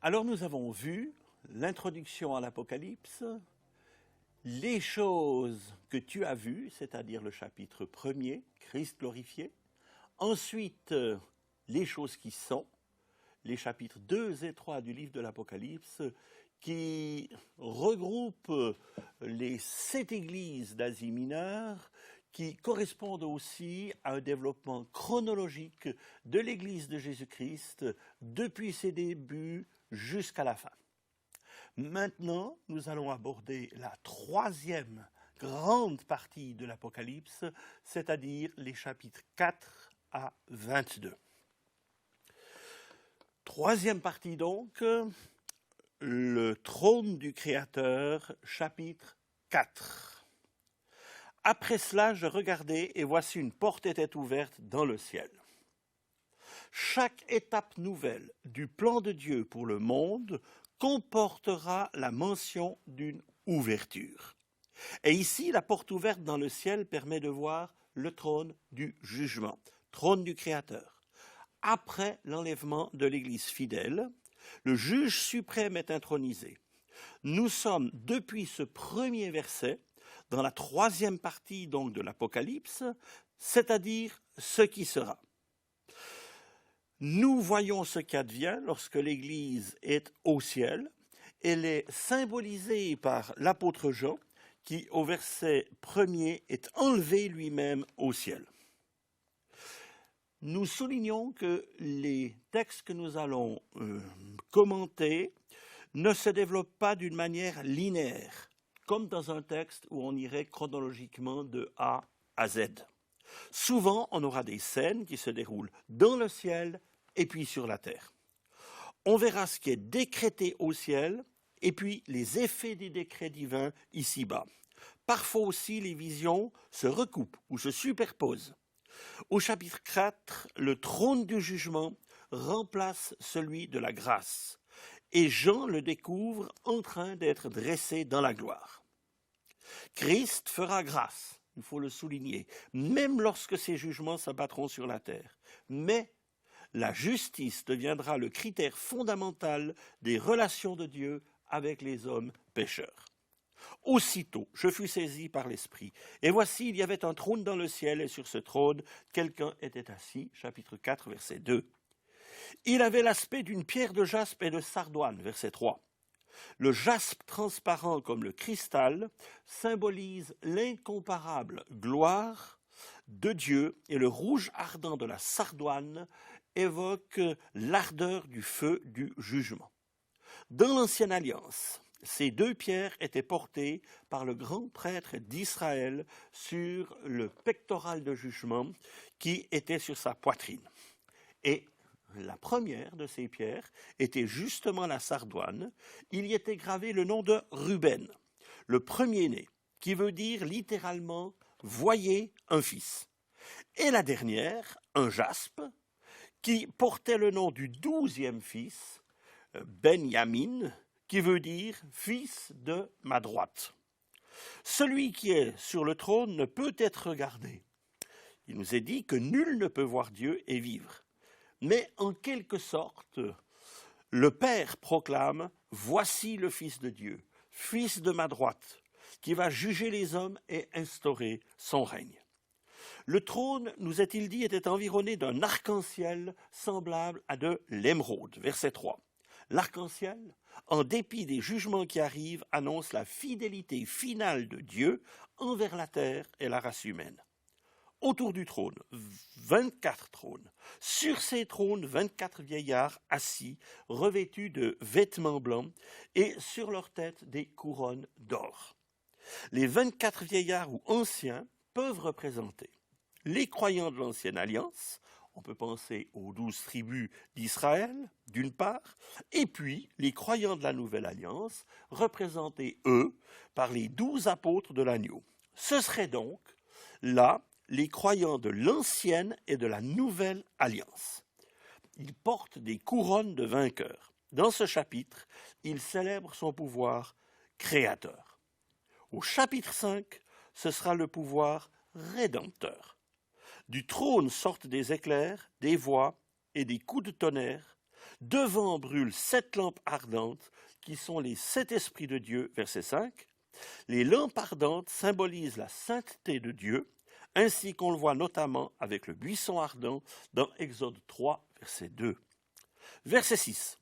Alors nous avons vu l'introduction à l'Apocalypse, les choses que tu as vues, c'est-à-dire le chapitre 1er, Christ glorifié. Ensuite, les choses qui sont, les chapitres 2 et 3 du livre de l'Apocalypse, qui regroupent les 7 églises d'Asie mineure, qui correspondent aussi à un développement chronologique de l'Église de Jésus-Christ depuis ses débuts jusqu'à la fin. Maintenant, nous allons aborder la troisième grande partie de l'Apocalypse, c'est-à-dire les chapitres 4 à 22. Troisième partie donc, le trône du Créateur, chapitre 4. Après cela, je regardai et voici une porte était ouverte dans le ciel. Chaque étape nouvelle du plan de Dieu pour le monde comportera la mention d'une ouverture. Et ici, la porte ouverte dans le ciel permet de voir le trône du jugement, trône du Créateur. Après l'enlèvement de l'Église fidèle, le juge suprême est intronisé. Nous sommes, depuis ce premier verset, dans la troisième partie donc de l'Apocalypse, c'est-à-dire ce qui sera. Nous voyons ce qui advient lorsque l'Église est au ciel. Elle est symbolisée par l'apôtre Jean, qui au verset 1er est enlevé lui-même au ciel. Nous soulignons que les textes que nous allons commenter ne se développent pas d'une manière linéaire, comme dans un texte où on irait chronologiquement de A à Z. Souvent, on aura des scènes qui se déroulent dans le ciel et puis sur la terre. On verra ce qui est décrété au ciel et puis les effets des décrets divins ici-bas. Parfois aussi, les visions se recoupent ou se superposent. Au chapitre 4, le trône du jugement remplace celui de la grâce. Et Jean le découvre en train d'être dressé dans la gloire. Christ fera grâce, il faut le souligner, même lorsque ses jugements s'abattront sur la terre. Mais la justice deviendra le critère fondamental des relations de Dieu avec les hommes pécheurs. Aussitôt, je fus saisi par l'Esprit, et voici, il y avait un trône dans le ciel, et sur ce trône, quelqu'un était assis, chapitre 4, verset 2. Il avait l'aspect d'une pierre de jaspe et de sardoine, verset 3. Le jaspe transparent comme le cristal symbolise l'incomparable gloire de Dieu et le rouge ardent de la sardoine évoque l'ardeur du feu du jugement. Dans l'Ancienne Alliance, ces deux pierres étaient portées par le grand prêtre d'Israël sur le pectoral de jugement qui était sur sa poitrine. Et la première de ces pierres était justement la sardoine. Il y était gravé le nom de Ruben, le premier-né, qui veut dire littéralement « voyez un fils ». Et la dernière, un jaspe, qui portait le nom du 12e fils, Benjamin, qui veut dire « fils de ma droite ». Celui qui est sur le trône ne peut être regardé. Il nous est dit que nul ne peut voir Dieu et vivre. Mais en quelque sorte, le Père proclame « Voici le Fils de Dieu, Fils de ma droite, qui va juger les hommes et instaurer son règne. » Le trône, nous est-il dit, était environné d'un arc-en-ciel semblable à de l'émeraude. Verset 3. L'arc-en-ciel, en dépit des jugements qui arrivent, annonce la fidélité finale de Dieu envers la terre et la race humaine. Autour du trône, 24 trônes. Sur ces trônes, 24 vieillards assis, revêtus de vêtements blancs, et sur leur tête des couronnes d'or. Les 24 vieillards ou anciens peuvent représenter les croyants de l'Ancienne Alliance, on peut penser aux 12 tribus d'Israël, d'une part, et puis les croyants de la Nouvelle Alliance, représentés, eux, par les 12 apôtres de l'agneau. Ce serait donc, là, les croyants de l'Ancienne et de la Nouvelle Alliance. Ils portent des couronnes de vainqueurs. Dans ce chapitre, il célèbre son pouvoir créateur. Au chapitre 5, ce sera le pouvoir rédempteur. Du trône sortent des éclairs, des voix et des coups de tonnerre. Devant brûlent 7 lampes ardentes qui sont les 7 esprits de Dieu, verset 5. Les lampes ardentes symbolisent la sainteté de Dieu, ainsi qu'on le voit notamment avec le buisson ardent dans Exode 3, verset 2. Verset 6.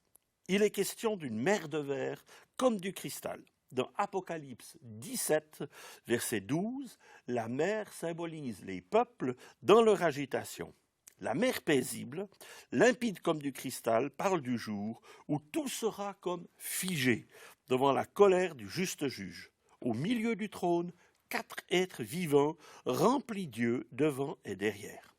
Il est question d'une mer de verre comme du cristal. Dans Apocalypse 17, verset 12, la mer symbolise les peuples dans leur agitation. La mer paisible, limpide comme du cristal, parle du jour où tout sera comme figé devant la colère du juste juge. Au milieu du trône, 4 êtres vivants remplis d'yeux devant et derrière.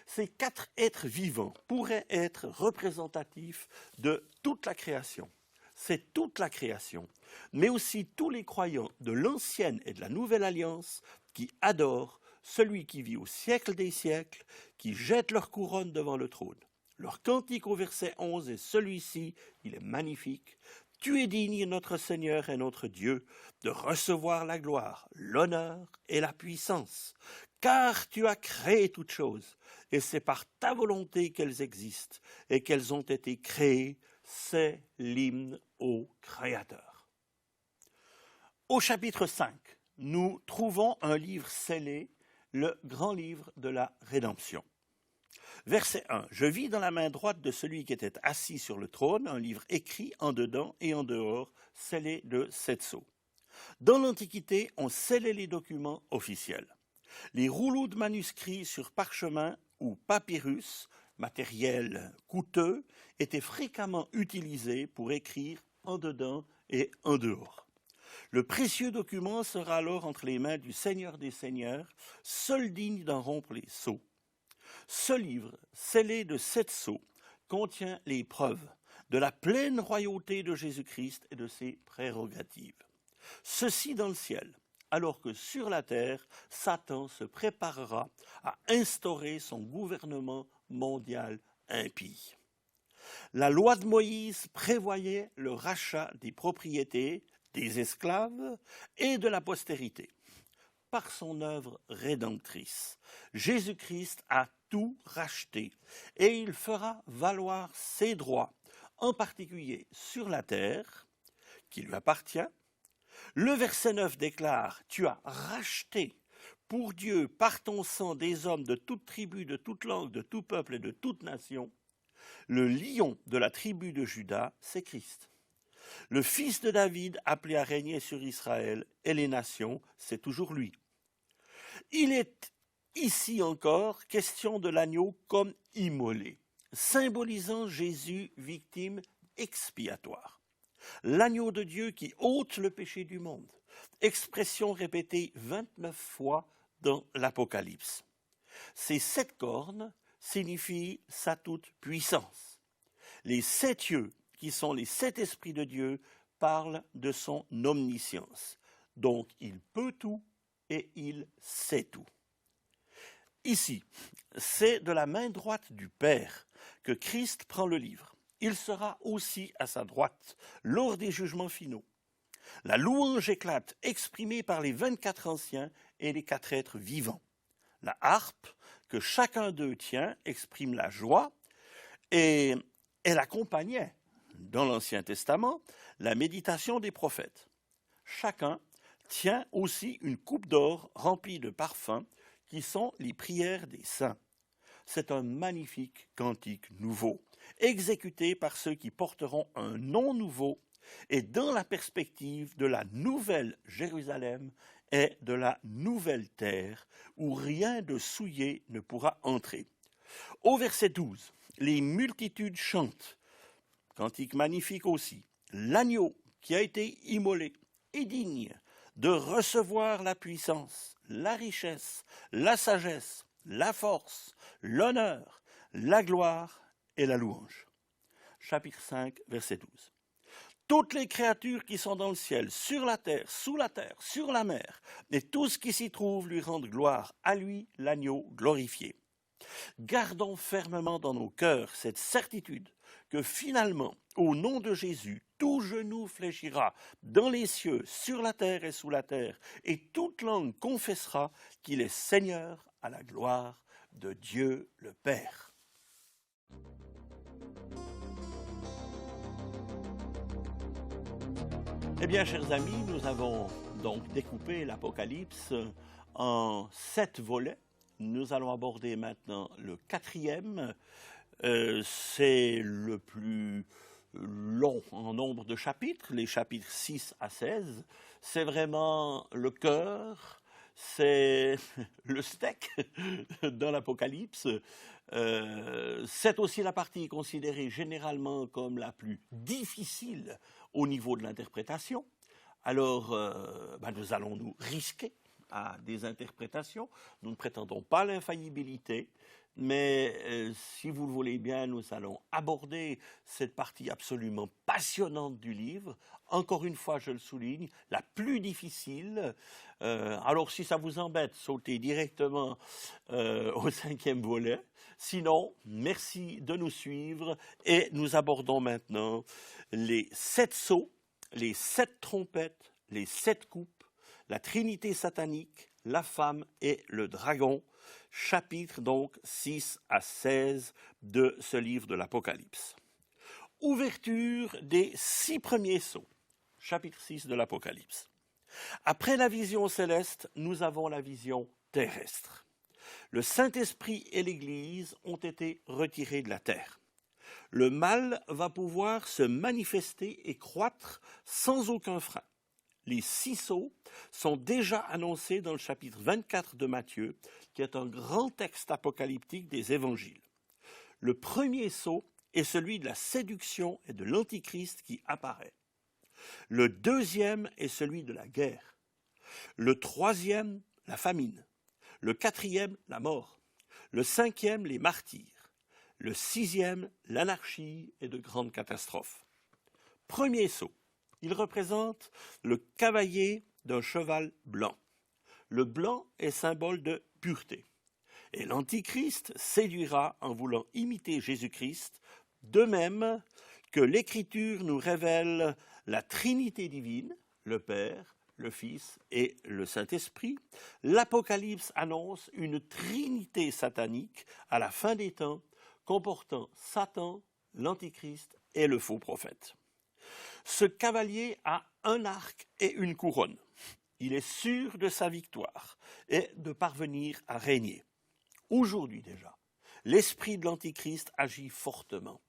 Ces 4 êtres vivants pourraient être représentatifs de toute la création. C'est toute la création, mais aussi tous les croyants de l'ancienne et de la nouvelle alliance qui adorent celui qui vit au siècle des siècles, qui jette leur couronne devant le trône. Leur cantique au verset 11 est celui-ci, il est magnifique. Tu es digne, notre Seigneur et notre Dieu, de recevoir la gloire, l'honneur et la puissance, car tu as créé toutes choses, et c'est par ta volonté qu'elles existent et qu'elles ont été créées. C'est l'hymne au Créateur. Au chapitre 5, nous trouvons un livre scellé, le grand livre de la rédemption. Verset 1. Je vis dans la main droite de celui qui était assis sur le trône un livre écrit en dedans et en dehors, scellé de 7 sceaux. Dans l'Antiquité, on scellait les documents officiels. Les rouleaux de manuscrits sur parchemin ou papyrus, matériel coûteux, étaient fréquemment utilisés pour écrire en dedans et en dehors. Le précieux document sera alors entre les mains du Seigneur des Seigneurs, seul digne d'en rompre les sceaux. Ce livre, scellé de 7 sceaux, contient les preuves de la pleine royauté de Jésus-Christ et de ses prérogatives. Ceci dans le ciel, alors que sur la terre, Satan se préparera à instaurer son gouvernement mondial impie. La loi de Moïse prévoyait le rachat des propriétés, des esclaves et de la postérité. Par son œuvre rédemptrice, Jésus-Christ a tout racheté et il fera valoir ses droits, en particulier sur la terre, qui lui appartient. Le verset 9 déclare « Tu as racheté pour Dieu par ton sang des hommes de toute tribu, de toute langue, de tout peuple et de toute nation. » Le lion de la tribu de Juda, c'est Christ. Le fils de David, appelé à régner sur Israël et les nations, c'est toujours lui. Il est ici encore question de l'agneau comme immolé, symbolisant Jésus, victime expiatoire. L'agneau de Dieu qui ôte le péché du monde, expression répétée 29 fois dans l'Apocalypse. Ces 7 cornes signifient sa toute puissance. Les 7 yeux, qui sont les 7 esprits de Dieu, parlent de son omniscience. Donc il peut tout et il sait tout. Ici, c'est de la main droite du Père que Christ prend le livre. Il sera aussi à sa droite lors des jugements finaux. La louange éclate, exprimée par les 24 anciens et les 4 êtres vivants. La harpe que chacun d'eux tient exprime la joie et elle accompagnait, dans l'Ancien Testament, la méditation des prophètes. Chacun tient aussi une coupe d'or remplie de parfums qui sont les prières des saints. C'est un magnifique cantique nouveau, exécuté par ceux qui porteront un nom nouveau et dans la perspective de la nouvelle Jérusalem et de la nouvelle terre où rien de souillé ne pourra entrer. Au verset 12, les multitudes chantent, cantique magnifique aussi, l'agneau qui a été immolé est digne de recevoir la puissance, la richesse, la sagesse, la force, l'honneur, la gloire et la louange. Chapitre 5, verset 12. Toutes les créatures qui sont dans le ciel, sur la terre, sous la terre, sur la mer, et tout ce qui s'y trouve lui rendent gloire, à lui l'agneau glorifié. Gardons fermement dans nos cœurs cette certitude que finalement, au nom de Jésus, tout genou fléchira dans les cieux, sur la terre et sous la terre, et toute langue confessera qu'il est Seigneur à la gloire de Dieu le Père. Eh bien, chers amis, nous avons donc découpé l'Apocalypse en 7 volets. Nous allons aborder maintenant le 4e. C'est le plus long en nombre de chapitres, les chapitres 6 à 16. C'est vraiment le cœur, c'est le steak dans l'Apocalypse. C'est aussi la partie considérée généralement comme la plus difficile au niveau de l'interprétation. Alors, nous allons nous risquer à des interprétations. Nous ne prétendons pas l'infaillibilité, mais si vous le voulez bien, nous allons aborder cette partie absolument passionnante du livre. Encore une fois, je le souligne, la plus difficile. Alors, si ça vous embête, sautez directement au 5e volet. Sinon, merci de nous suivre et nous abordons maintenant les 7 sceaux, les 7 trompettes, les 7 coupes, la Trinité satanique, la femme et le dragon, chapitres donc 6 à 16 de ce livre de l'Apocalypse. Ouverture des 6 premiers sceaux, chapitre 6 de l'Apocalypse. Après la vision céleste, nous avons la vision terrestre. Le Saint-Esprit et l'Église ont été retirés de la terre. Le mal va pouvoir se manifester et croître sans aucun frein. Les 6 sceaux sont déjà annoncés dans le chapitre 24 de Matthieu, qui est un grand texte apocalyptique des évangiles. Le premier sceau est celui de la séduction et de l'antichrist qui apparaît. Le deuxième est celui de la guerre. Le troisième, la famine. Le quatrième, la mort. Le cinquième, les martyrs. Le sixième, l'anarchie et de grandes catastrophes. Premier sceau. Il représente le cavalier d'un cheval blanc. Le blanc est symbole de pureté. Et l'Antichrist séduira en voulant imiter Jésus-Christ, de même que l'Écriture nous révèle la Trinité divine, le Père, le Fils et le Saint-Esprit. L'Apocalypse annonce une Trinité satanique à la fin des temps, comportant Satan, l'Antichrist et le faux prophète. Ce cavalier a un arc et une couronne. Il est sûr de sa victoire et de parvenir à régner. Aujourd'hui déjà, l'esprit de l'Antichrist agit fortement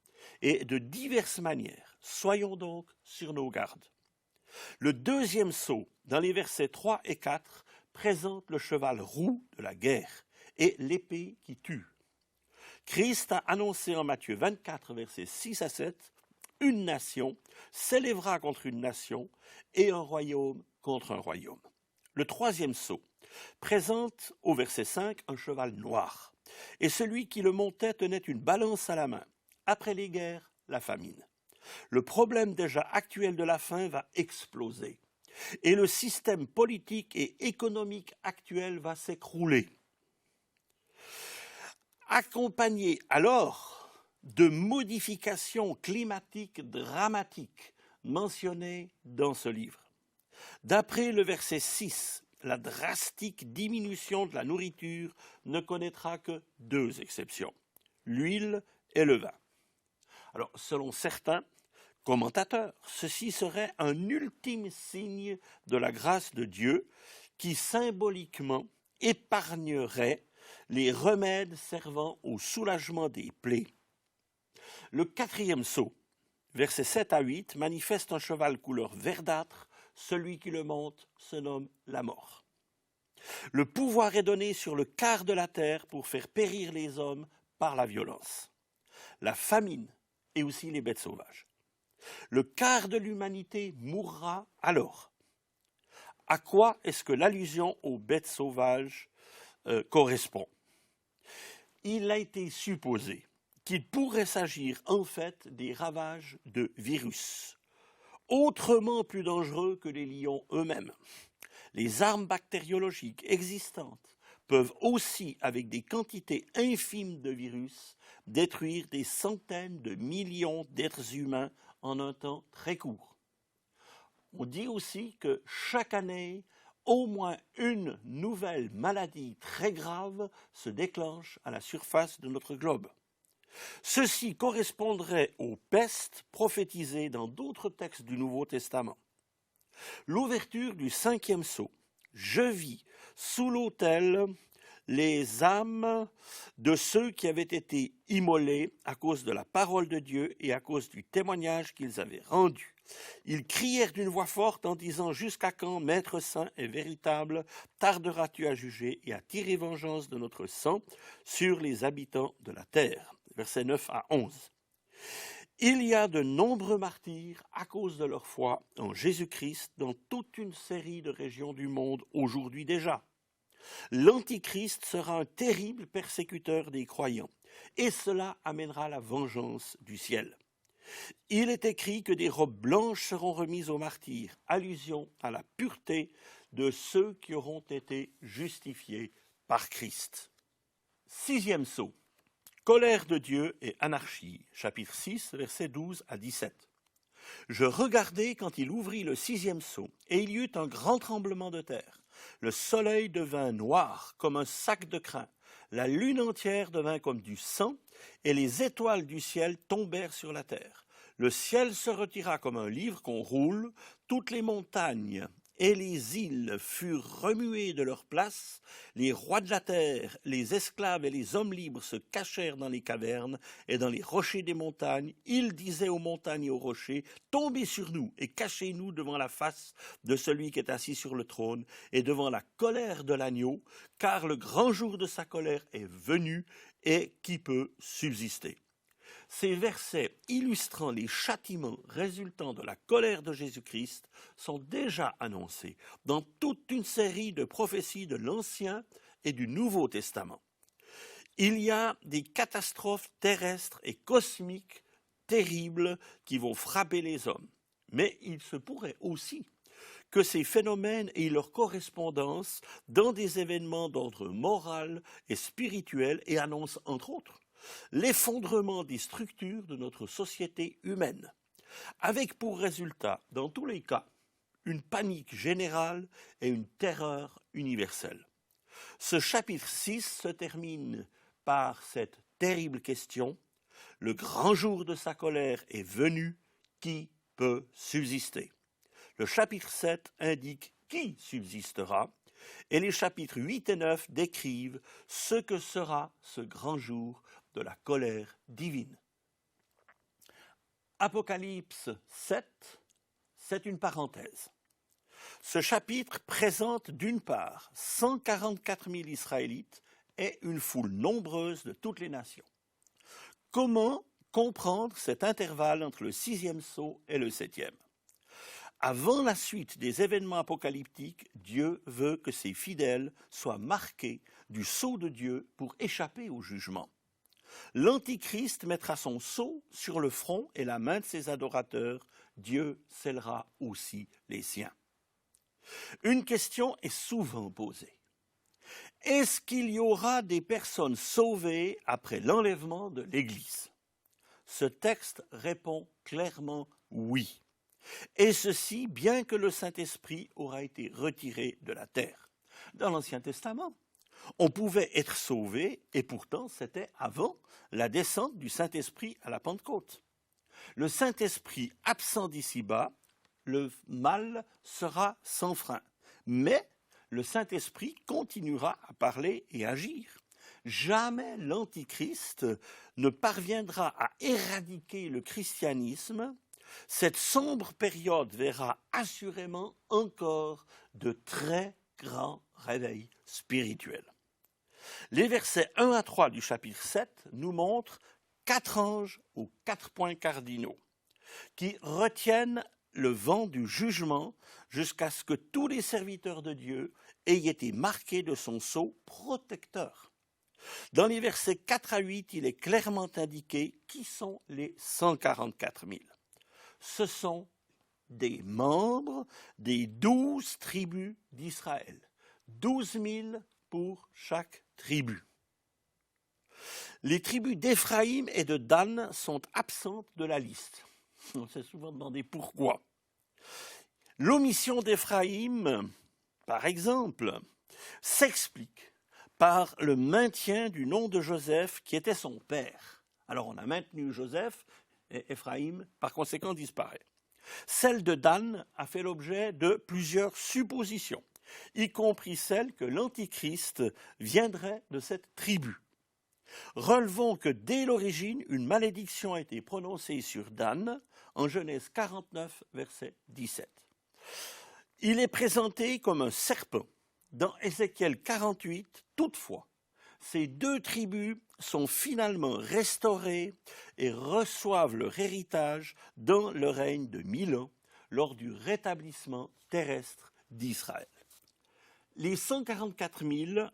et de diverses manières. Soyons donc sur nos gardes. Le deuxième sceau, dans les versets 3 et 4, présente le cheval roux de la guerre et l'épée qui tue. Christ a annoncé en Matthieu 24, versets 6 à 7, une nation s'élèvera contre une nation et un royaume contre un royaume. Le troisième sceau présente au verset 5 un cheval noir, et celui qui le montait tenait une balance à la main. Après les guerres, la famine. Le problème déjà actuel de la faim va exploser, et le système politique et économique actuel va s'écrouler. Accompagné alors de modifications climatiques dramatiques mentionnées dans ce livre. D'après le verset 6, la drastique diminution de la nourriture ne connaîtra que 2 exceptions, l'huile et le vin. Alors, selon certains commentateurs, ceci serait un ultime signe de la grâce de Dieu qui symboliquement épargnerait les remèdes servant au soulagement des plaies. Le 4e sceau, versets 7 à 8, manifeste un cheval couleur verdâtre. Celui qui le monte se nomme la mort. Le pouvoir est donné sur le quart de la terre pour faire périr les hommes par la violence, la famine et aussi les bêtes sauvages. Le quart de l'humanité mourra alors. À quoi est-ce que l'allusion aux bêtes sauvages correspond? Il a été supposé qu'il pourrait s'agir en fait des ravages de virus, autrement plus dangereux que les lions eux-mêmes. Les armes bactériologiques existantes peuvent aussi, avec des quantités infimes de virus, détruire des centaines de millions d'êtres humains en un temps très court. On dit aussi que chaque année, au moins une nouvelle maladie très grave se déclenche à la surface de notre globe. Ceci correspondrait aux pestes prophétisées dans d'autres textes du Nouveau Testament. L'ouverture du 5e sceau. Je vis sous l'autel les âmes de ceux qui avaient été immolés à cause de la parole de Dieu et à cause du témoignage qu'ils avaient rendu. Ils crièrent d'une voix forte en disant « Jusqu'à quand, Maître saint et véritable, tarderas-tu à juger et à tirer vengeance de notre sang sur les habitants de la terre ?» Versets 9 à 11. Il y a de nombreux martyrs à cause de leur foi en Jésus-Christ dans toute une série de régions du monde aujourd'hui déjà. L'Antichrist sera un terrible persécuteur des croyants, et cela amènera la vengeance du ciel. Il est écrit que des robes blanches seront remises aux martyrs, allusion à la pureté de ceux qui auront été justifiés par Christ. 6e sceau. Colère de Dieu et anarchie, chapitre 6, versets 12 à 17. Je regardai quand il ouvrit le 6e sceau, et il y eut un grand tremblement de terre. Le soleil devint noir comme un sac de crin, la lune entière devint comme du sang, et les étoiles du ciel tombèrent sur la terre. Le ciel se retira comme un livre qu'on roule, toutes les montagnes et les îles furent remuées de leur place, les rois de la terre, les esclaves et les hommes libres se cachèrent dans les cavernes et dans les rochers des montagnes. Ils disaient aux montagnes et aux rochers, « Tombez sur nous et cachez-nous devant la face de celui qui est assis sur le trône et devant la colère de l'agneau, car le grand jour de sa colère est venu et qui peut subsister ?» Ces versets illustrant les châtiments résultant de la colère de Jésus-Christ sont déjà annoncés dans toute une série de prophéties de l'Ancien et du Nouveau Testament. Il y a des catastrophes terrestres et cosmiques terribles qui vont frapper les hommes. Mais il se pourrait aussi que ces phénomènes aient leur correspondance dans des événements d'ordre moral et spirituel et annoncent, entre autres, l'effondrement des structures de notre société humaine, avec pour résultat, dans tous les cas, une panique générale et une terreur universelle. Ce chapitre 6 se termine par cette terrible question, « Le grand jour de sa colère est venu, qui peut subsister ?» Le chapitre 7 indique qui subsistera, et les chapitres 8 et 9 décrivent ce que sera ce grand jour de la colère divine. Apocalypse 7, c'est une parenthèse. Ce chapitre présente d'une part 144 000 Israélites et une foule nombreuse de toutes les nations. Comment comprendre cet intervalle entre le 6e sceau et le 7e ? Avant la suite des événements apocalyptiques, Dieu veut que ses fidèles soient marqués du sceau de Dieu pour échapper au jugement. L'Antichrist mettra son sceau sur le front et la main de ses adorateurs. Dieu scellera aussi les siens. Une question est souvent posée. Est-ce qu'il y aura des personnes sauvées après l'enlèvement de l'Église ? Ce texte répond clairement oui. Et ceci, bien que le Saint-Esprit aura été retiré de la terre. Dans l'Ancien Testament, on pouvait être sauvé, et pourtant c'était avant la descente du Saint-Esprit à la Pentecôte. Le Saint-Esprit absent d'ici-bas, le mal sera sans frein. Mais le Saint-Esprit continuera à parler et agir. Jamais l'Antichrist ne parviendra à éradiquer le christianisme. Cette sombre période verra assurément encore de très grands réveils spirituels. Les versets 1 à 3 du chapitre 7 nous montrent 4 anges aux 4 points cardinaux qui retiennent le vent du jugement jusqu'à ce que tous les serviteurs de Dieu aient été marqués de son sceau protecteur. Dans les versets 4 à 8, il est clairement indiqué qui sont les 144 000. Ce sont des membres des 12 tribus d'Israël. 12 000 pour chaque tribu. Les tribus d'Éphraïm et de Dan sont absentes de la liste. On s'est souvent demandé pourquoi. L'omission d'Éphraïm, par exemple, s'explique par le maintien du nom de Joseph qui était son père. Alors on a maintenu Joseph et Éphraïm, par conséquent, disparaît. Celle de Dan a fait l'objet de plusieurs suppositions, y compris celle que l'Antichrist viendrait de cette tribu. Relevons que dès l'origine, une malédiction a été prononcée sur Dan en Genèse 49, verset 17. Il est présenté comme un serpent dans Ézéchiel 48. Toutefois, ces deux tribus sont finalement restaurées et reçoivent leur héritage dans le règne de 1000 ans lors du rétablissement terrestre d'Israël. Les 144 000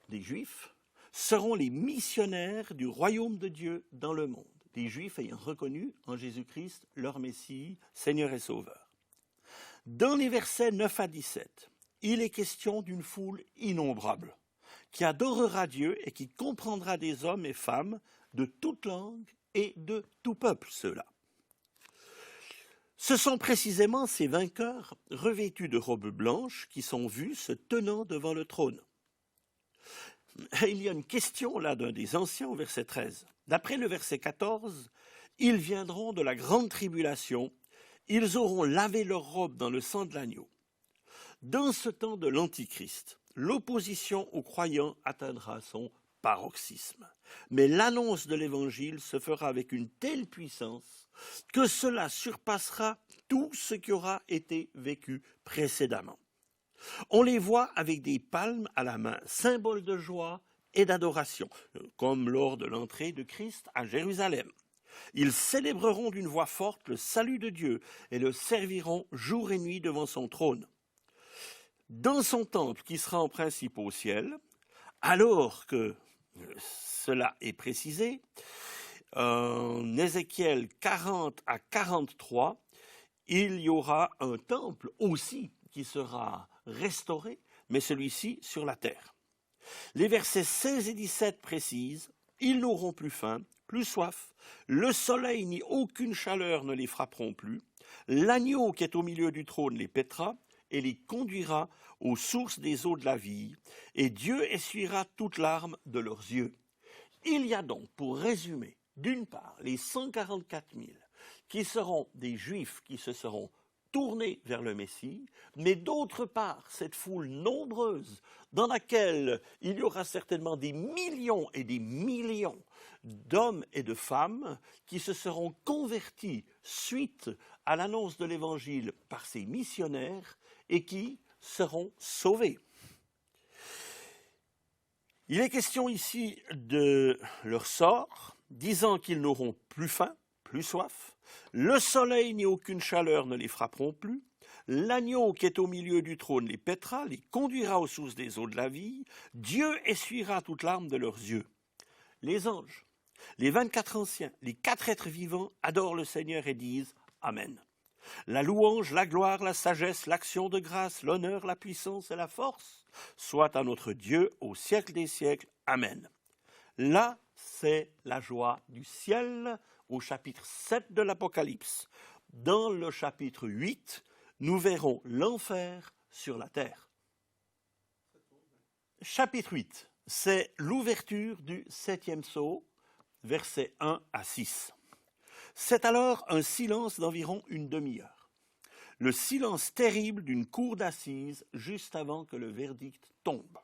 des Juifs seront les missionnaires du royaume de Dieu dans le monde, les Juifs ayant reconnu en Jésus-Christ leur Messie, Seigneur et Sauveur. Dans les versets 9 à 17, il est question d'une foule innombrable qui adorera Dieu et qui comprendra des hommes et femmes de toute langue et de tout peuple, ceux-là. Ce sont précisément ces vainqueurs revêtus de robes blanches qui sont vus se tenant devant le trône. Il y a une question là d'un des anciens au verset 13. D'après le verset 14, ils viendront de la grande tribulation, ils auront lavé leurs robes dans le sang de l'agneau. Dans ce temps de l'Antichrist, l'opposition aux croyants atteindra son paroxysme. Mais l'annonce de l'Évangile se fera avec une telle puissance que cela surpassera tout ce qui aura été vécu précédemment. On les voit avec des palmes à la main, symbole de joie et d'adoration, comme lors de l'entrée de Christ à Jérusalem. Ils célébreront d'une voix forte le salut de Dieu et le serviront jour et nuit devant son trône. Dans son temple qui sera en principe au ciel, alors que cela est précisé, en Ézéchiel 40 à 43, il y aura un temple aussi qui sera restauré, mais celui-ci sur la terre. Les versets 16 et 17 précisent « Ils n'auront plus faim, plus soif, le soleil ni aucune chaleur ne les frapperont plus, l'agneau qui est au milieu du trône les paîtra et les conduira aux sources des eaux de la vie, et Dieu essuiera toute larme de leurs yeux. » Il y a donc, pour résumer, d'une part, les 144 000 qui seront des Juifs qui se seront tournés vers le Messie, mais d'autre part, cette foule nombreuse dans laquelle il y aura certainement des millions et des millions d'hommes et de femmes qui se seront convertis suite à l'annonce de l'Évangile par ces missionnaires et qui seront sauvés. Il est question ici de leur sort, disant qu'ils n'auront plus faim, plus soif, le soleil ni aucune chaleur ne les frapperont plus, l'agneau qui est au milieu du trône les paîtra, les conduira aux sources des eaux de la vie, Dieu essuiera toute larme de leurs yeux. Les anges, les 24 anciens, les 4 êtres vivants adorent le Seigneur et disent Amen. La louange, la gloire, la sagesse, l'action de grâce, l'honneur, la puissance et la force soient à notre Dieu au siècle des siècles. Amen. Là, c'est la joie du ciel au chapitre 7 de l'Apocalypse. Dans le chapitre 8, nous verrons l'enfer sur la terre. Chapitre 8, c'est l'ouverture du 7e sceau, versets 1 à 6. C'est alors un silence d'environ une demi-heure. Le silence terrible d'une cour d'assises juste avant que le verdict tombe.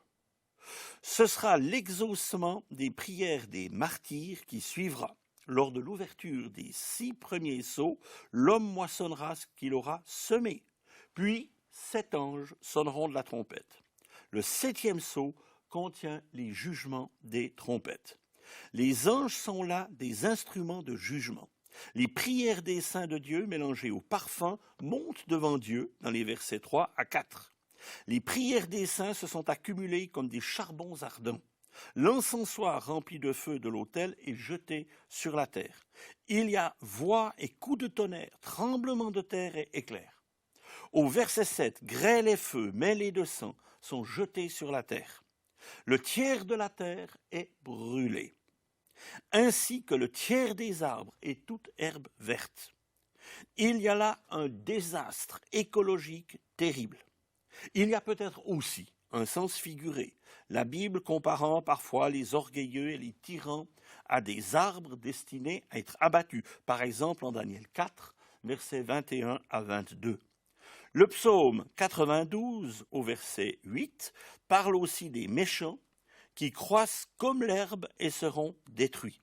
Ce sera l'exaucement des prières des martyrs qui suivra. Lors de l'ouverture des 6 premiers sceaux, l'homme moissonnera ce qu'il aura semé. Puis 7 anges sonneront de la trompette. Le 7e sceau contient les jugements des trompettes. Les anges sont là des instruments de jugement. Les prières des saints de Dieu mélangées au parfum montent devant Dieu dans les versets 3 à 4. Les prières des saints se sont accumulées comme des charbons ardents. L'encensoir rempli de feu de l'autel est jeté sur la terre. Il y a voix et coups de tonnerre, tremblements de terre et éclairs. Au verset 7, grêle et feu mêlés de sang sont jetés sur la terre. Le tiers de la terre est brûlé, ainsi que le tiers des arbres et toute herbe verte. Il y a là un désastre écologique terrible. Il y a peut-être aussi un sens figuré, la Bible comparant parfois les orgueilleux et les tyrans à des arbres destinés à être abattus. Par exemple, en Daniel 4, versets 21 à 22. Le psaume 92, au verset 8, parle aussi des méchants qui croissent comme l'herbe et seront détruits.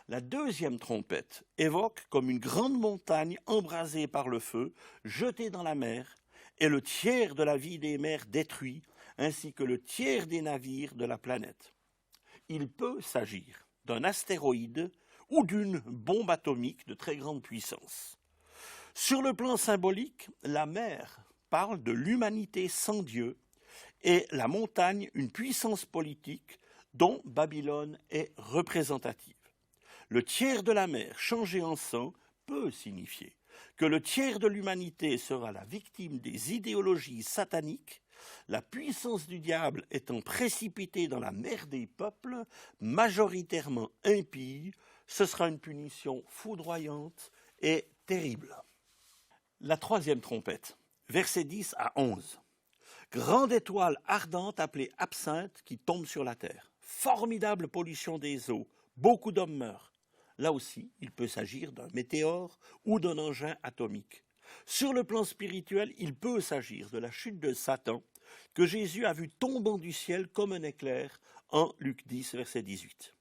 La deuxième trompette évoque comme une grande montagne embrasée par le feu, jetée dans la mer, et le tiers de la vie des mers détruit, ainsi que le tiers des navires de la planète. Il peut s'agir d'un astéroïde ou d'une bombe atomique de très grande puissance. Sur le plan symbolique, la mer parle de l'humanité sans Dieu et la montagne une puissance politique dont Babylone est représentative. Le tiers de la mer changé en sang peut signifier que le tiers de l'humanité sera la victime des idéologies sataniques, la puissance du diable étant précipitée dans la mer des peuples, majoritairement impies. Ce sera une punition foudroyante et terrible. La troisième trompette, versets 10 à 11. Grande étoile ardente appelée absinthe qui tombe sur la terre. Formidable pollution des eaux. Beaucoup d'hommes meurent. Là aussi, il peut s'agir d'un météore ou d'un engin atomique. Sur le plan spirituel, il peut s'agir de la chute de Satan que Jésus a vu tombant du ciel comme un éclair en Luc 10, verset 18.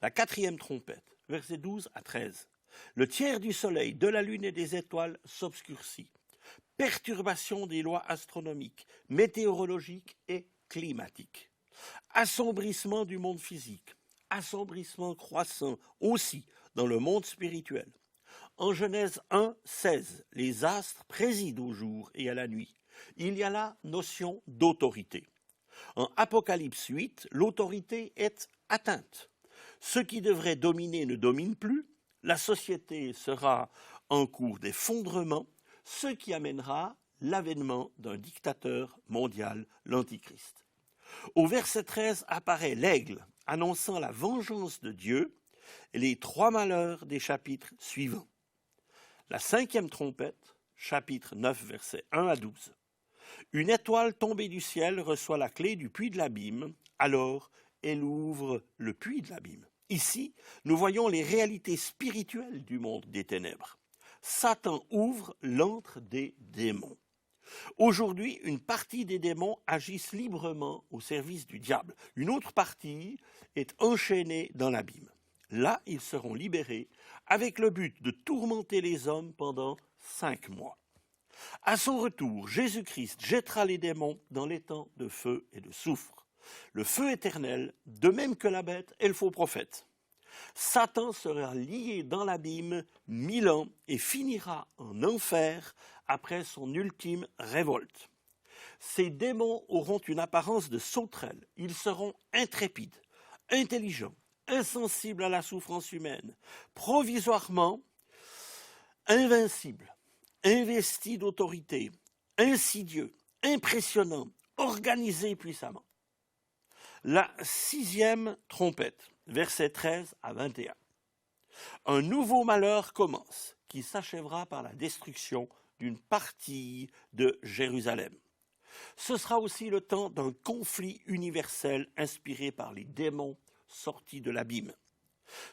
La quatrième trompette, versets 12 à 13. Le tiers du soleil, de la lune et des étoiles s'obscurcit. Perturbation des lois astronomiques, météorologiques et climatiques. Assombrissement du monde physique. Assombrissement croissant aussi dans le monde spirituel. En Genèse 1, 16, les astres président au jour et à la nuit. Il y a la notion d'autorité. En Apocalypse 8, l'autorité est atteinte. Ce qui devrait dominer ne domine plus. La société sera en cours d'effondrement, ce qui amènera l'avènement d'un dictateur mondial, l'Antichrist. Au verset 13 apparaît l'aigle, annonçant la vengeance de Dieu et les trois malheurs des chapitres suivants. La cinquième trompette, chapitre 9, versets 1 à 12. Une étoile tombée du ciel reçoit la clé du puits de l'abîme, alors elle ouvre le puits de l'abîme. Ici, nous voyons les réalités spirituelles du monde des ténèbres. Satan ouvre l'antre des démons. Aujourd'hui, une partie des démons agissent librement au service du diable. Une autre partie est enchaînée dans l'abîme. Là, ils seront libérés avec le but de tourmenter les hommes pendant 5 mois. À son retour, Jésus-Christ jettera les démons dans l'étang de feu et de soufre. Le feu éternel, de même que la bête et le faux prophète. Satan sera lié dans l'abîme 1000 ans et finira en enfer après son ultime révolte. Ces démons auront une apparence de sauterelles. Ils seront intrépides, intelligents, insensibles à la souffrance humaine, provisoirement invincibles, investis d'autorité, insidieux, impressionnants, organisés puissamment. La sixième trompette, versets 13 à 21. Un nouveau malheur commence, qui s'achèvera par la destruction d'une partie de Jérusalem. Ce sera aussi le temps d'un conflit universel inspiré par les démons sortis de l'abîme.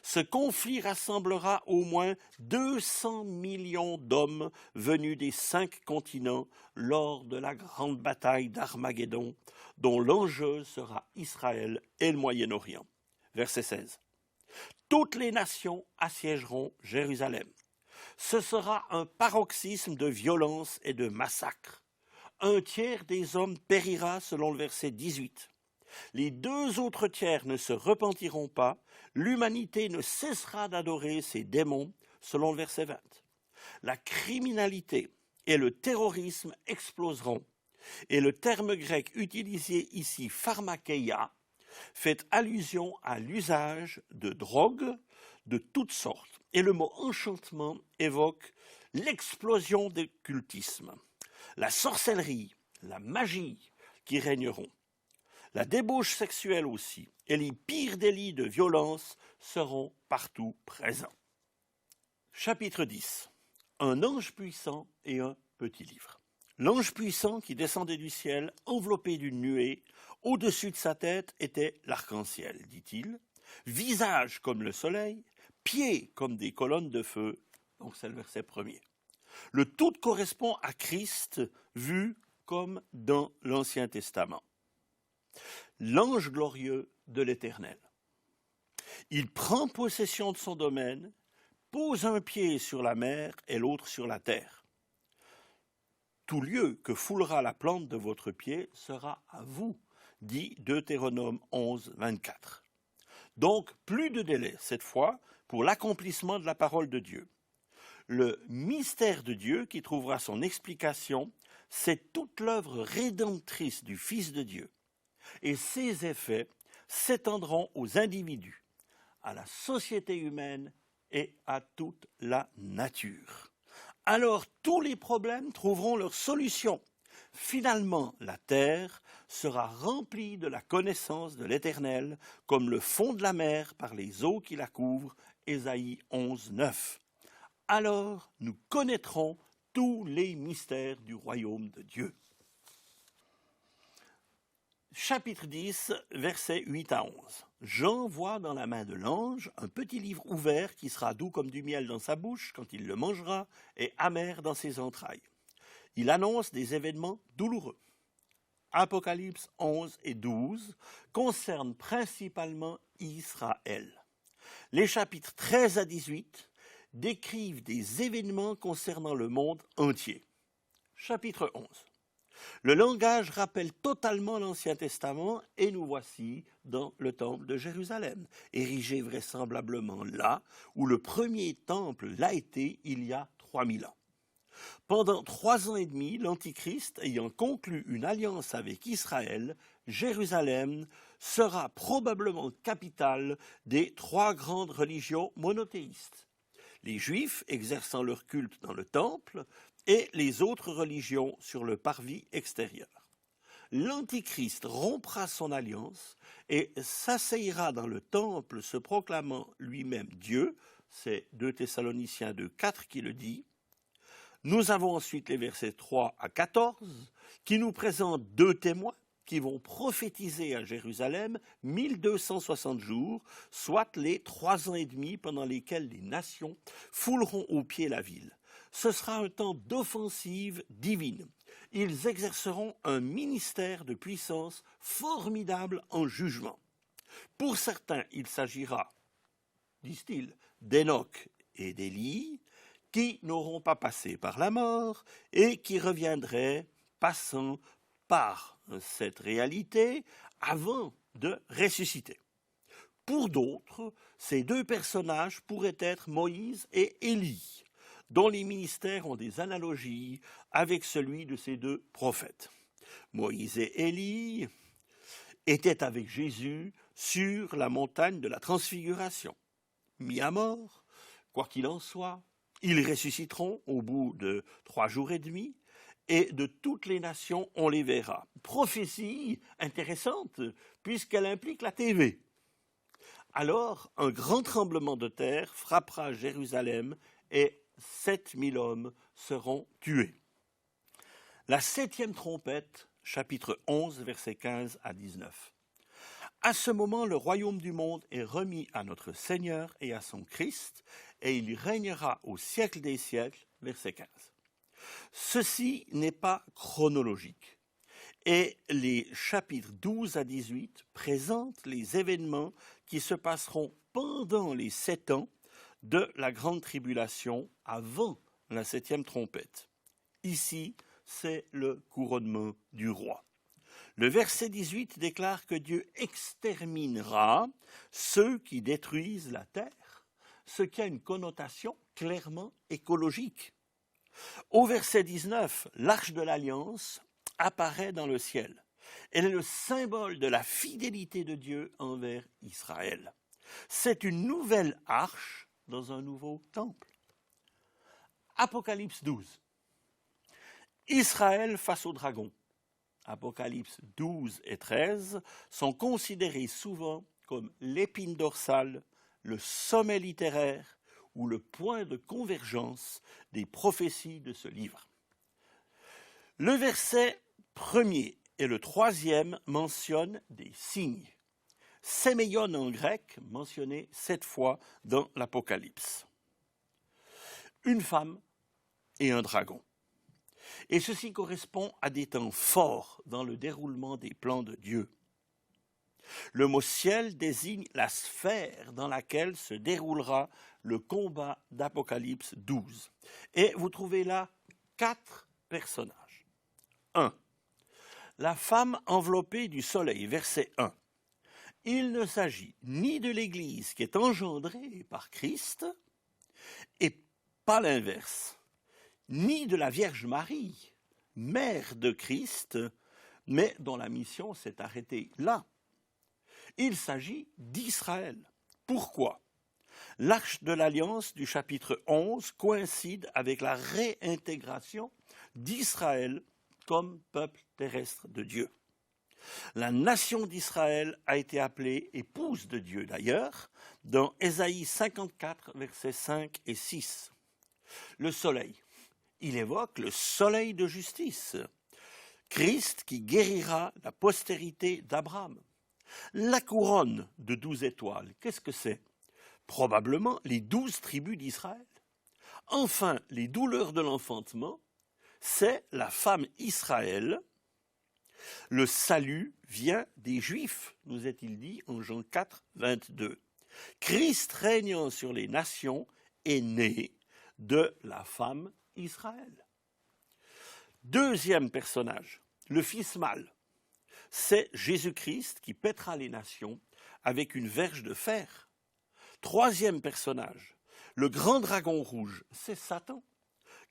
Ce conflit rassemblera au moins 200 millions d'hommes venus des 5 continents lors de la grande bataille d'Armageddon, dont l'enjeu sera Israël et le Moyen-Orient. Verset 16. Toutes les nations assiégeront Jérusalem. Ce sera un paroxysme de violence et de massacre. Un tiers des hommes périra selon le verset 18. Les 2 autres tiers ne se repentiront pas. L'humanité ne cessera d'adorer ses démons selon le verset 20. La criminalité et le terrorisme exploseront. Et le terme grec utilisé ici, pharmakeia, fait allusion à l'usage de drogues de toutes sortes. Et le mot enchantement évoque l'explosion du cultisme, la sorcellerie, la magie qui régneront. La débauche sexuelle aussi et les pires délits de violence seront partout présents. Chapitre 10. Un ange puissant et un petit livre. L'ange puissant qui descendait du ciel, enveloppé d'une nuée, au-dessus de sa tête était l'arc-en-ciel, dit-il, visage comme le soleil, pieds comme des colonnes de feu. Donc c'est le verset 1er. Le tout correspond à Christ vu comme dans l'Ancien Testament. L'ange glorieux de l'Éternel. Il prend possession de son domaine, pose un pied sur la mer et l'autre sur la terre. Tout lieu que foulera la plante de votre pied sera à vous, dit Deutéronome 11, 24. Donc, plus de délai, cette fois, pour l'accomplissement de la parole de Dieu. Le mystère de Dieu qui trouvera son explication, c'est toute l'œuvre rédemptrice du Fils de Dieu. Et ses effets s'étendront aux individus, à la société humaine et à toute la nature. Alors tous les problèmes trouveront leur solution. Finalement, la terre sera remplie de la connaissance de l'Éternel, comme le fond de la mer par les eaux qui la couvrent, Ésaïe 11, 9. Alors nous connaîtrons tous les mystères du royaume de Dieu. Chapitre 10, versets 8 à 11. Jean voit dans la main de l'ange un petit livre ouvert qui sera doux comme du miel dans sa bouche quand il le mangera et amer dans ses entrailles. Il annonce des événements douloureux. Apocalypse 11 et 12 concernent principalement Israël. Les chapitres 13 à 18 décrivent des événements concernant le monde entier. Chapitre 11. Le langage rappelle totalement l'Ancien Testament et nous voici dans le temple de Jérusalem, érigé vraisemblablement là où le premier temple l'a été il y a 3000 ans. Pendant 3 ans et demi, l'Antichrist ayant conclu une alliance avec Israël, Jérusalem sera probablement capitale des 3 grandes religions monothéistes. Les Juifs exerçant leur culte dans le temple et les autres religions sur le parvis extérieur. L'Antichrist rompra son alliance et s'asseyera dans le temple se proclamant lui-même Dieu, c'est 2 Thessaloniciens 2,4 qui le dit. Nous avons ensuite les versets 3 à 14 qui nous présentent 2 témoins qui vont prophétiser à Jérusalem 1260 jours, soit les 3 ans et demi pendant lesquels les nations fouleront aux pieds la ville. Ce sera un temps d'offensive divine. Ils exerceront un ministère de puissance formidable en jugement. Pour certains, il s'agira, disent-ils, d'Enoch et d'Élie, qui n'auront pas passé par la mort et qui reviendraient passant par cette réalité avant de ressusciter. Pour d'autres, ces 2 personnages pourraient être Moïse et Élie, dont les ministères ont des analogies avec celui de ces 2 prophètes. Moïse et Élie étaient avec Jésus sur la montagne de la Transfiguration. Mis à mort, quoi qu'il en soit, ils ressusciteront au bout de 3 jours et demi, et de toutes les nations, on les verra. Prophétie intéressante, puisqu'elle implique la TV. Alors, un grand tremblement de terre frappera Jérusalem et 7000 hommes seront tués. La 7e trompette, chapitre 11, versets 15 à 19. À ce moment, le royaume du monde est remis à notre Seigneur et à son Christ, et il régnera au siècle des siècles, verset 15. Ceci n'est pas chronologique, et les chapitres 12 à 18 présentent les événements qui se passeront pendant les 7 ans de la grande tribulation avant la 7e trompette. Ici, c'est le couronnement du roi. Le verset 18 déclare que Dieu exterminera ceux qui détruisent la terre, ce qui a une connotation clairement écologique. Au verset 19, l'arche de l'alliance apparaît dans le ciel. Elle est le symbole de la fidélité de Dieu envers Israël. C'est une nouvelle arche dans un nouveau temple. Apocalypse 12. Israël face au dragon. Apocalypse 12 et 13 sont considérés souvent comme l'épine dorsale, le sommet littéraire ou le point de convergence des prophéties de ce livre. Le verset 1er et le 3e mentionnent des signes. Séméion en grec, mentionné 7 fois dans l'Apocalypse. Une femme et un dragon. Et ceci correspond à des temps forts dans le déroulement des plans de Dieu. Le mot ciel désigne la sphère dans laquelle se déroulera le combat d'Apocalypse 12. Et vous trouvez là 4 personnages. 1. La femme enveloppée du soleil, verset 1. Il ne s'agit ni de l'Église qui est engendrée par Christ, et pas l'inverse, ni de la Vierge Marie, mère de Christ, mais dont la mission s'est arrêtée là. Il s'agit d'Israël. Pourquoi ? L'Arche de l'Alliance du chapitre 11 coïncide avec la réintégration d'Israël comme peuple terrestre de Dieu. La nation d'Israël a été appelée épouse de Dieu d'ailleurs, dans Ésaïe 54, versets 5 et 6. Le soleil, il évoque le soleil de justice, Christ qui guérira la postérité d'Abraham. La couronne de 12 étoiles, qu'est-ce que c'est ? Probablement les 12 tribus d'Israël. Enfin, les douleurs de l'enfantement, c'est la femme Israël. Le salut vient des Juifs, nous est-il dit en Jean 4, 22. Christ régnant sur les nations est né de la femme Israël. Deuxième personnage, le fils mâle. C'est Jésus-Christ qui pètera les nations avec une verge de fer. Troisième personnage, le grand dragon rouge, c'est Satan.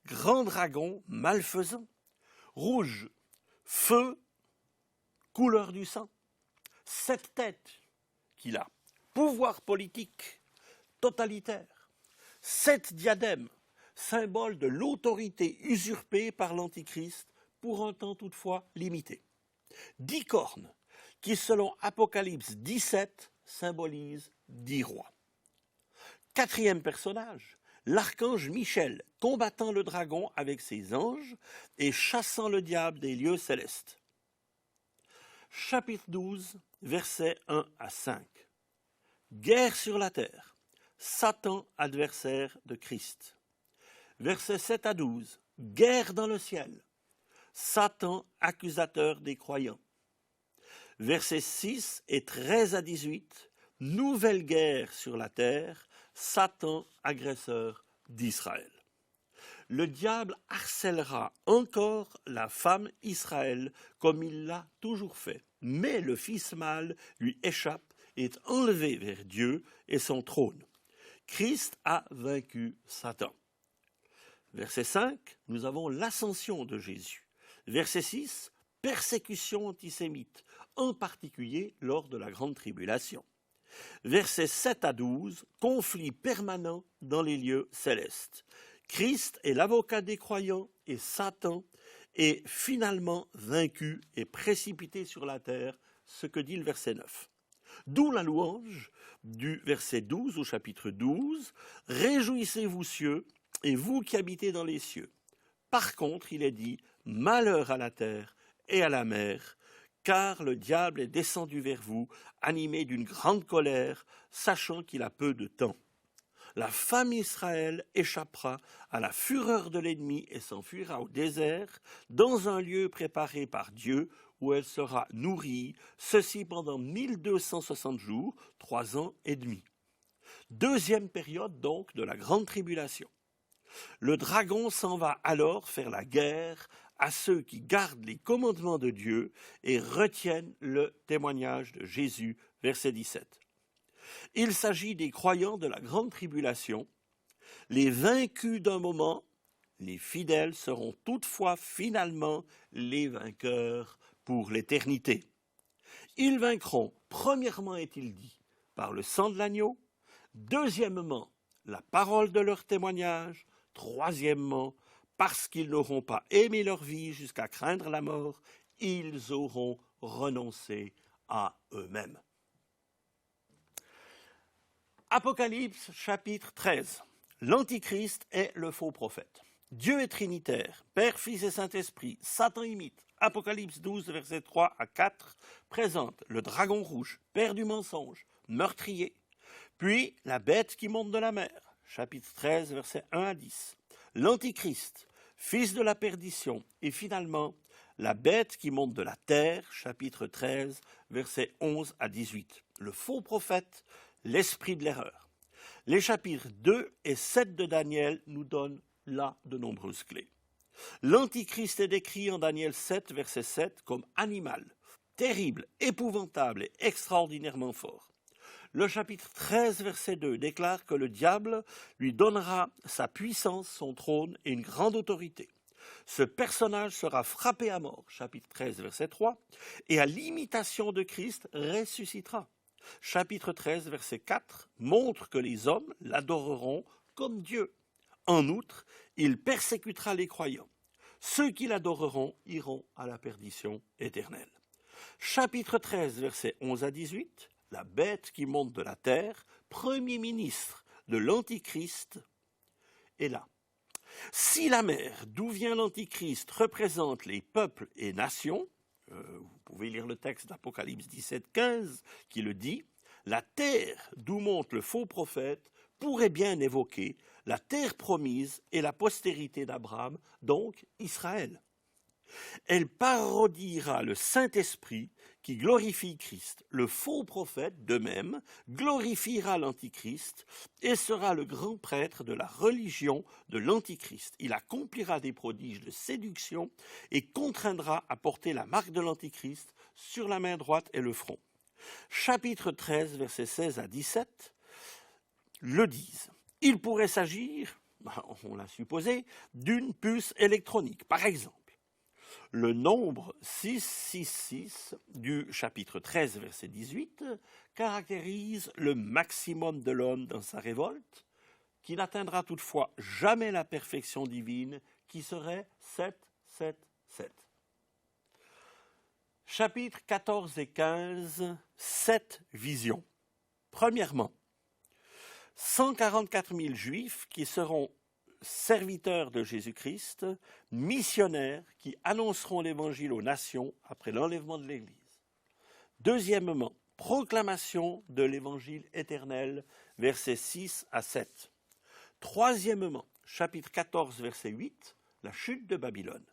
Grand dragon malfaisant. Rouge, feu, couleur du sang. 7 têtes qu'il a. Pouvoir politique, totalitaire. 7 diadèmes, symbole de l'autorité usurpée par l'Antichrist pour un temps toutefois limité. 10 cornes, qui selon Apocalypse 17 symbolisent 10 rois. Quatrième personnage, l'archange Michel, combattant le dragon avec ses anges et chassant le diable des lieux célestes. Chapitre 12, versets 1 à 5. Guerre sur la terre, Satan adversaire de Christ. Versets 7 à 12, guerre dans le ciel, Satan accusateur des croyants. Versets 6 et 13 à 18, nouvelle guerre sur la terre, Satan agresseur d'Israël. Le diable harcèlera encore la femme Israël comme il l'a toujours fait. Mais le fils mâle lui échappe et est enlevé vers Dieu et son trône. Christ a vaincu Satan. Verset 5, nous avons l'ascension de Jésus. Verset 6, persécution antisémite, en particulier lors de la grande tribulation. Versets 7 à 12, conflit permanent dans les lieux célestes. Christ est l'avocat des croyants et Satan est finalement vaincu et précipité sur la terre, ce que dit le verset 9. D'où la louange du verset 12 au chapitre 12. « Réjouissez-vous cieux, et vous qui habitez dans les cieux. » Par contre, il est dit « Malheur à la terre et à la mer, car le diable est descendu vers vous, animé d'une grande colère, sachant qu'il a peu de temps. La femme Israël échappera à la fureur de l'ennemi et s'enfuira au désert, dans un lieu préparé par Dieu, où elle sera nourrie, ceci pendant 1260 jours, 3 ans et demi. Deuxième période donc de la grande tribulation. Le dragon s'en va alors faire la guerre à ceux qui gardent les commandements de Dieu et retiennent le témoignage de Jésus, verset 17. Il s'agit des croyants de la grande tribulation. Les vaincus d'un moment, les fidèles seront toutefois finalement les vainqueurs pour l'éternité. Ils vaincront, premièrement est-il dit, par le sang de l'agneau, deuxièmement, la parole de leur témoignage, troisièmement, parce qu'ils n'auront pas aimé leur vie jusqu'à craindre la mort, ils auront renoncé à eux-mêmes. Apocalypse chapitre 13. L'Antichrist est le faux prophète. Dieu est trinitaire, Père, Fils et Saint-Esprit. Satan imite. Apocalypse 12, versets 3 à 4, présente le dragon rouge, père du mensonge, meurtrier. Puis la bête qui monte de la mer. Chapitre 13, versets 1 à 10. L'Antichrist, fils de la perdition, et finalement, la bête qui monte de la terre, chapitre 13, versets 11 à 18. Le faux prophète, l'esprit de l'erreur. Les chapitres 2 et 7 de Daniel nous donnent là de nombreuses clés. L'Antichrist est décrit en Daniel 7, verset 7, comme animal, terrible, épouvantable et extraordinairement fort. Le chapitre 13, verset 2 déclare que le diable lui donnera sa puissance, son trône et une grande autorité. Ce personnage sera frappé à mort, chapitre 13, verset 3, et à l'imitation de Christ ressuscitera. Chapitre 13, verset 4 montre que les hommes l'adoreront comme Dieu. En outre, il persécutera les croyants. Ceux qui l'adoreront iront à la perdition éternelle. Chapitre 13, versets 11 à 18, la bête qui monte de la terre, premier ministre de l'Antichrist, est là. Si la mer d'où vient l'Antichrist représente les peuples et nations, vous pouvez lire le texte d'Apocalypse 17, 15 qui le dit, la terre d'où monte le faux prophète pourrait bien évoquer la terre promise et la postérité d'Abraham, donc Israël. Elle parodiera le Saint-Esprit qui glorifie Christ. Le faux prophète, de même, glorifiera l'Antichrist et sera le grand prêtre de la religion de l'Antichrist. Il accomplira des prodiges de séduction et contraindra à porter la marque de l'Antichrist sur la main droite et le front. Chapitre 13, versets 16 à 17, le disent. Il pourrait s'agir, on l'a supposé, d'une puce électronique, par exemple. Le nombre 666 du chapitre 13, verset 18, caractérise le maximum de l'homme dans sa révolte, qui n'atteindra toutefois jamais la perfection divine, qui serait 7, 7, 7. Chapitres 14 et 15, 7 visions. Premièrement, 144 000 juifs qui seront serviteurs de Jésus-Christ, missionnaires qui annonceront l'évangile aux nations après l'enlèvement de l'Église. Deuxièmement, proclamation de l'évangile éternel, versets 6 à 7. Troisièmement, chapitre 14, verset 8, la chute de Babylone.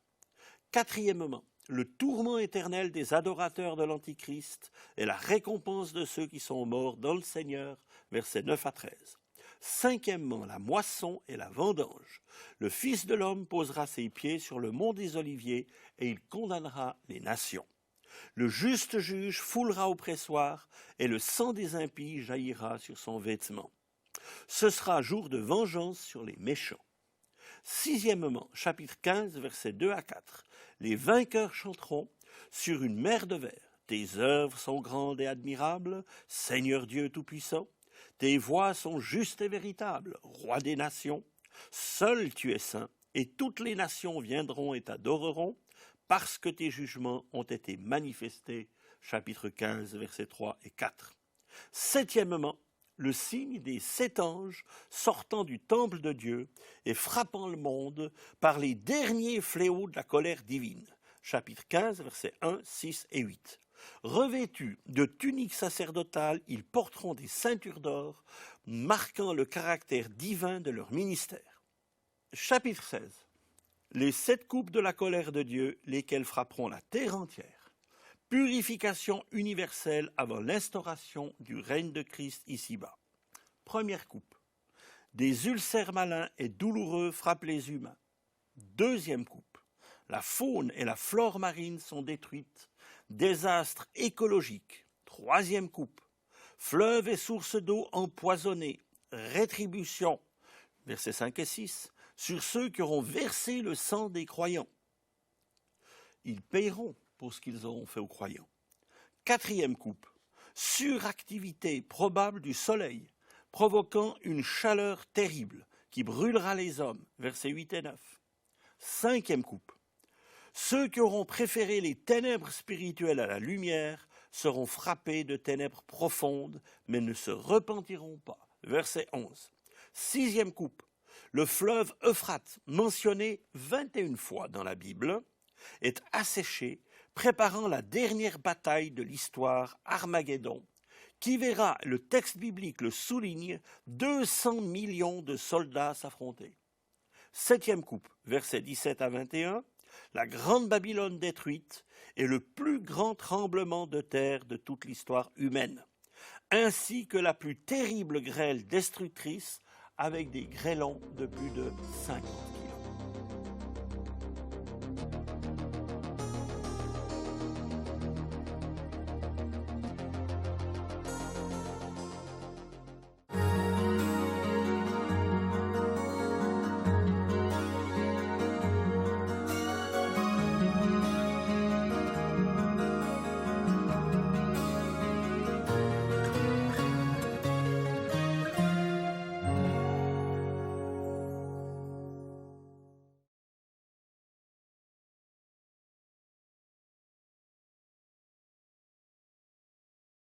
Quatrièmement, le tourment éternel des adorateurs de l'Antichrist et la récompense de ceux qui sont morts dans le Seigneur, versets 9 à 13. Cinquièmement, la moisson et la vendange. Le Fils de l'homme posera ses pieds sur le mont des Oliviers et il condamnera les nations. Le juste juge foulera au pressoir et le sang des impies jaillira sur son vêtement. Ce sera jour de vengeance sur les méchants. Sixièmement, chapitre 15, versets 2 à 4. Les vainqueurs chanteront sur une mer de verre. Tes œuvres sont grandes et admirables, Seigneur Dieu Tout-Puissant. Tes voies sont justes et véritables, Roi des nations. Seul tu es saint, et toutes les nations viendront et t'adoreront, parce que tes jugements ont été manifestés. Chapitre 15, versets 3 et 4. Septièmement, le signe des 7 anges sortant du temple de Dieu et frappant le monde par les derniers fléaux de la colère divine. Chapitre 15, versets 1, 6 et 8. Revêtus de tuniques sacerdotales, ils porteront des ceintures d'or, marquant le caractère divin de leur ministère. Chapitre 16. Les 7 coupes de la colère de Dieu, lesquelles frapperont la terre entière. Purification universelle avant l'instauration du règne de Christ ici-bas. Première coupe. Des ulcères malins et douloureux frappent les humains. Deuxième coupe. La faune et la flore marine sont détruites. Désastre écologique. Troisième coupe. Fleuves et sources d'eau empoisonnées. Rétribution. Versets 5 et 6. Sur ceux qui auront versé le sang des croyants. Ils paieront pour ce qu'ils auront fait aux croyants. Quatrième coupe. Suractivité probable du soleil, provoquant une chaleur terrible qui brûlera les hommes. Versets 8 et 9. Cinquième coupe. Ceux qui auront préféré les ténèbres spirituelles à la lumière seront frappés de ténèbres profondes, mais ne se repentiront pas. Verset 11. Sixième coupe. Le fleuve Euphrate, mentionné 21 fois dans la Bible, est asséché, préparant la dernière bataille de l'histoire, Armageddon, qui verra, le texte biblique le souligne, 200 millions de soldats s'affronter. Septième coupe, versets 17 à 21. La grande Babylone détruite est le plus grand tremblement de terre de toute l'histoire humaine, ainsi que la plus terrible grêle destructrice avec des grêlons de plus de 50 ans.